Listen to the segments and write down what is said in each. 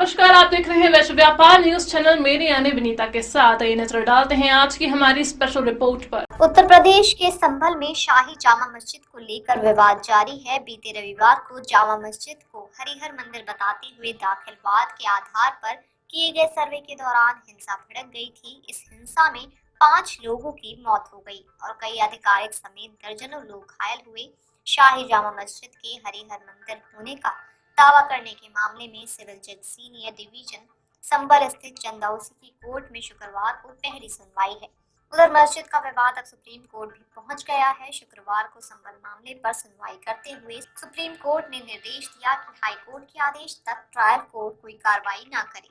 नमस्कार, आप देख रहे हैं वैश्व व्यापार न्यूज चैनल। मेरी यानी विनीता के साथ ये नजर डालते हैं आज की हमारी स्पेशल रिपोर्ट पर। उत्तर प्रदेश के संभल में शाही जामा मस्जिद को लेकर विवाद जारी है। बीते रविवार को जामा मस्जिद को हरिहर मंदिर बताते हुए दाखिलवाद के आधार पर किए गए सर्वे के दौरान हिंसा भड़क गई थी। इस हिंसा में 5 लोगों की मौत हो गई और कई अधिकारिक समेत दर्जनों लोग घायल हुए। शाही जामा मस्जिद के हरिहर मंदिर होने का दावा करने के मामले में सिविल जज सीनियर डिवीजन संभल स्थित चंदौसी की कोर्ट में शुक्रवार को पहली सुनवाई है। उधर मस्जिद का विवाद अब सुप्रीम कोर्ट भी पहुंच गया है। शुक्रवार को संभल मामले पर सुनवाई करते हुए सुप्रीम कोर्ट ने निर्देश दिया कि हाई कोर्ट के आदेश तक ट्रायल कोर्ट कोई कार्रवाई न करे।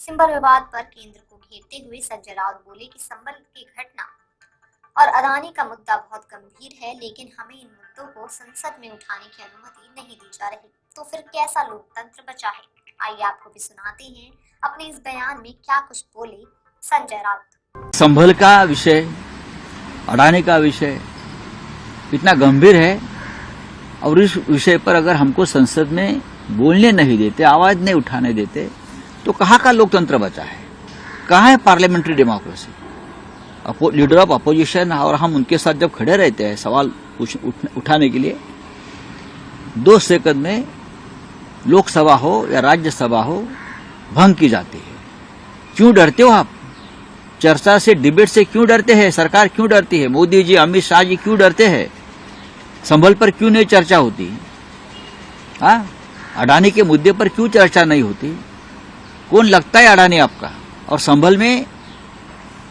संभल विवाद पर केंद्र को घेरते हुए संजय राउत बोले कि संभल की घटना और अदानी का मुद्दा बहुत गंभीर है, लेकिन हमें इन मुद्दों को संसद में उठाने की अनुमति नहीं दी जा रही, तो फिर कैसा लोकतंत्र बचा है। आइए आपको भी सुनाते हैं अपने इस बयान में क्या कुछ बोले संजय राउत। संभल का विषय, अडानी का विषय इतना गंभीर है और इस विषय पर अगर हमको संसद में बोलने नहीं देते, आवाज नहीं उठाने देते, तो कहाँ का लोकतंत्र बचा है, कहाँ है parliamentary democracy. Leader of opposition और हम उनके साथ जब खड़े रहते हैं सवाल उठाने के लिए, 2 सेकंड में लोकसभा हो या राज्यसभा हो भंग की जाती है। क्यों डरते हो आप? चर्चा से, डिबेट से क्यों डरते हैं? सरकार क्यों डरती है? मोदी जी, अमित शाह जी क्यों डरते हैं? संभल पर क्यों नहीं चर्चा होती? हाँ, अडानी के मुद्दे पर क्यों चर्चा नहीं होती? कौन लगता है अडानी आपका? और संभल में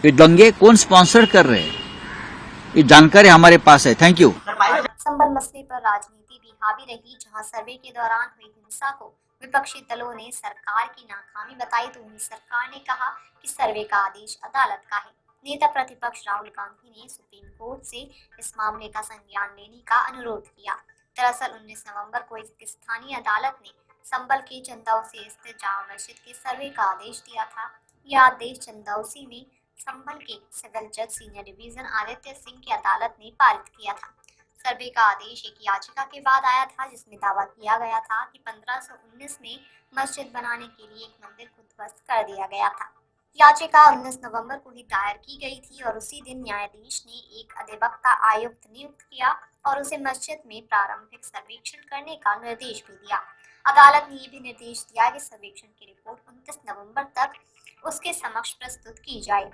ये दंगे कौन स्पॉन्सर कर रहे हैं, ये जानकारी हमारे पास है। Thank you. संभल मसले पर राजनीति भी हावी रही। जहां सर्वे के दौरान हुई हिंसा को विपक्षी दलों ने सरकार की नाकामी बताई, तो वहीं सरकार ने कहा कि सर्वे का आदेश अदालत का है। नेता प्रतिपक्ष राहुल गांधी ने सुप्रीम कोर्ट से इस मामले का संज्ञान लेने का अनुरोध किया। दरअसल 19 नवंबर को एक स्थानीय अदालत ने संभल के चंदौसी स्थित जामा मस्जिद के सर्वे का आदेश दिया था। यह आदेश चंदौसी में संभल के सिविल जज सीनियर डिवीजन आदित्य सिंह की अदालत ने पारित किया था। सर्वे का आदेश एक याचिका के बाद आया था, जिसमें दावा किया गया था कि 1519 में मस्जिद बनाने के लिए एक मंदिर को ध्वस्त कर दिया गया था। याचिका 19 नवंबर को ही दायर की गई थी और उसी दिन न्यायाधीश ने एक अधिवक्ता आयुक्त नियुक्त किया और उसे मस्जिद में प्रारंभिक सर्वेक्षण करने का निर्देश भी दिया। अदालत ने यह भी निर्देश दिया कि सर्वेक्षण की रिपोर्ट 29 नवंबर तक उसके समक्ष प्रस्तुत की जाए।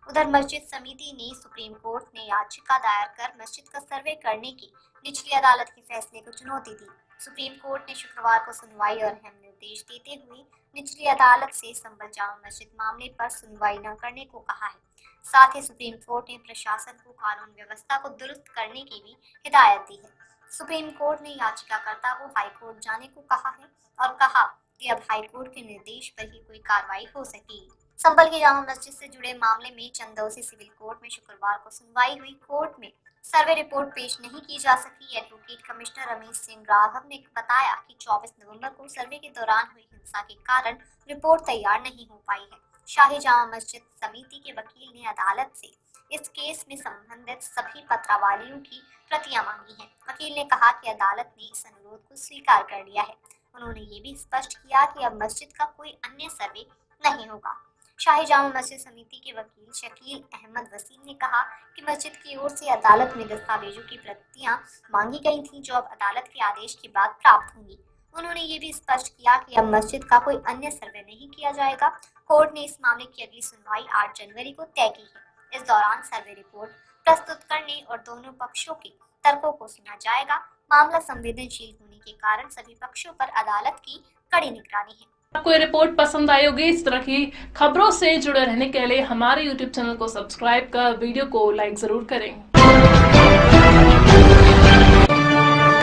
उधर मस्जिद समिति ने सुप्रीम कोर्ट ने याचिका दायर कर मस्जिद का सर्वे करने की निचली अदालत के फैसले को चुनौती दी। सुप्रीम कोर्ट ने शुक्रवार को सुनवाई और अहम निर्देश देते हुए निचली अदालत से संभल जामा मस्जिद मामले पर सुनवाई न करने को कहा है। साथ ही सुप्रीम कोर्ट ने प्रशासन को कानून व्यवस्था को दुरुस्त करने की भी हिदायत दी है। सुप्रीम कोर्ट ने याचिकाकर्ता को हाई कोर्ट जाने को कहा है और कहा कि अब हाई कोर्ट के निर्देश पर ही कोई कार्रवाई हो सकेगी। संभल की जामा मस्जिद से जुड़े मामले में चंदौसी सिविल कोर्ट में शुक्रवार को सुनवाई हुई। कोर्ट में सर्वे रिपोर्ट पेश नहीं की जा सकी। एडवोकेट कमिश्नर रमेश सिंह राघव ने बताया कि 24 नवंबर को सर्वे के दौरान हुई हिंसा के कारण रिपोर्ट तैयार नहीं हो पाई है। शाही जामा मस्जिद समिति के वकील ने अदालत से इस केस में संबंधित सभी पत्रावलियों की प्रतियां मांगी हैं। वकील ने कहा कि अदालत ने इस अनुरोध को स्वीकार कर लिया है। उन्होंने ये भी स्पष्ट किया कि अब मस्जिद का कोई अन्य सर्वे नहीं होगा। शाही जामा मस्जिद समिति के वकील शकील अहमद वसीम ने कहा कि मस्जिद की ओर से अदालत में दस्तावेजों की प्रतियां मांगी गई थी, जो अब अदालत के आदेश के बाद प्राप्त होंगी। उन्होंने ये भी स्पष्ट किया कि अब मस्जिद का कोई अन्य सर्वे नहीं किया जाएगा। कोर्ट ने इस मामले की अगली सुनवाई 8 जनवरी को तय की है। इस दौरान सर्वे रिपोर्ट प्रस्तुत करने और दोनों पक्षों के तर्कों को सुना जाएगा। मामला संवेदनशील होने के कारण सभी पक्षों पर अदालत की कड़ी निगरानी है। आपको ये रिपोर्ट पसंद आई होगी। इस तरह की खबरों से जुड़े रहने के लिए हमारे YouTube चैनल को सब्सक्राइब कर वीडियो को लाइक जरूर करें।